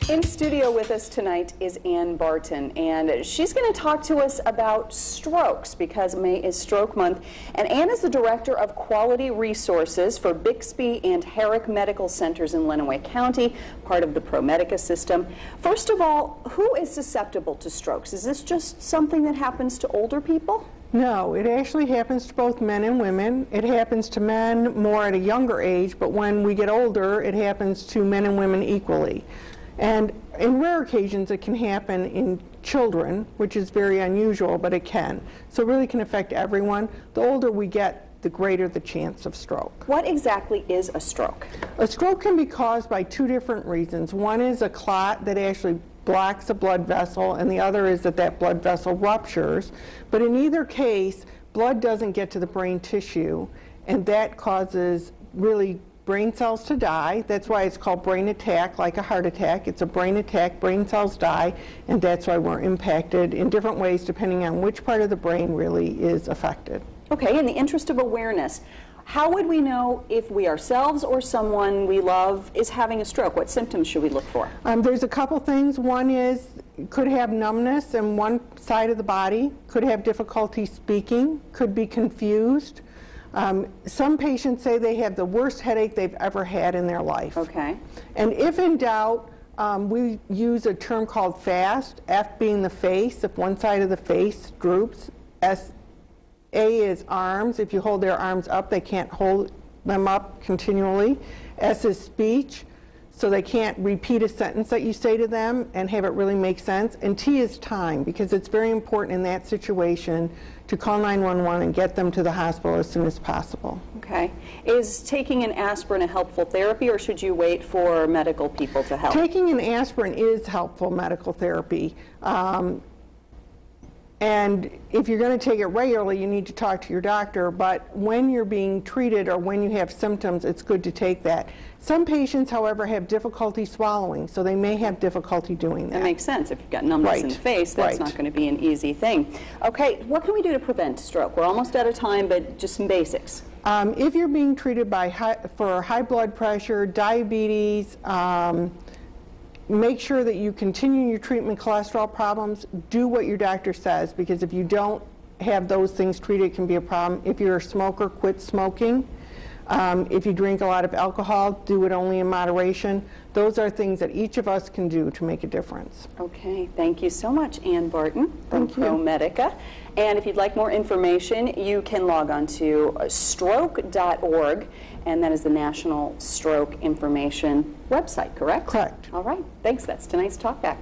In studio with us tonight is Ann Barton, and she's going to talk to us about strokes because May is Stroke Month. And Ann is the Director of Quality Resources for Bixby and Herrick Medical Centers in Lenawee County, part of the ProMedica system. First of all, who is susceptible to strokes? Is this just something that happens to older people? No, it actually happens to both men and women. It happens to men more at a younger age, but when we get older, it happens to men and women equally. And in rare occasions, it can happen in children, which is very unusual, but it can. So it really can affect everyone. The older we get, the greater the chance of stroke. What exactly is a stroke? A stroke can be caused by two different reasons. One is a clot that actually blocks a blood vessel, and the other is that that blood vessel ruptures. But in either case, blood doesn't get to the brain tissue, and that causes really brain cells to die. That's why it's called brain attack, like a heart attack. It's a brain attack, brain cells die, and that's why we're impacted in different ways depending on which part of the brain really is affected. Okay, in the interest of awareness, how would we know if we ourselves or someone we love is having a stroke? What symptoms should we look for? There's a couple things. One is could have numbness in one side of the body, could have difficulty speaking, could be confused. Some patients say they have the worst headache they've ever had in their life. Okay. And if in doubt, we use a term called FAST, F being the face. If one side of the face droops, A is arms. If you hold their arms up, they can't hold them up continually. S is speech, so they can't repeat a sentence that you say to them and have it really make sense. And T is time, because it's very important in that situation to call 911 and get them to the hospital as soon as possible. Okay. Is taking an aspirin a helpful therapy, or should you wait for medical people to help? Taking an aspirin is helpful medical therapy. And if you're going to take it regularly, you need to talk to your doctor, but when you're being treated or when you have symptoms, it's good to take that. Some patients, however, have difficulty swallowing, so they may have difficulty doing that. That makes sense. If you've got numbness in the face, that's not going to be an easy thing. Okay, what can we do to prevent stroke? We're almost out of time, but just some basics. If you're being treated for high blood pressure, diabetes, make sure that you continue your treatment, cholesterol problems. Do what your doctor says, because if you don't have those things treated, it can be a problem. If you're a smoker, quit smoking. If you drink a lot of alcohol, do it only in moderation. Those are things that each of us can do to make a difference. Okay, thank you so much, Ann Barton from ProMedica. And if you'd like more information, you can log on to stroke.org, and that is the National Stroke Information website, correct? Correct. All right, thanks. That's tonight's Talk Back.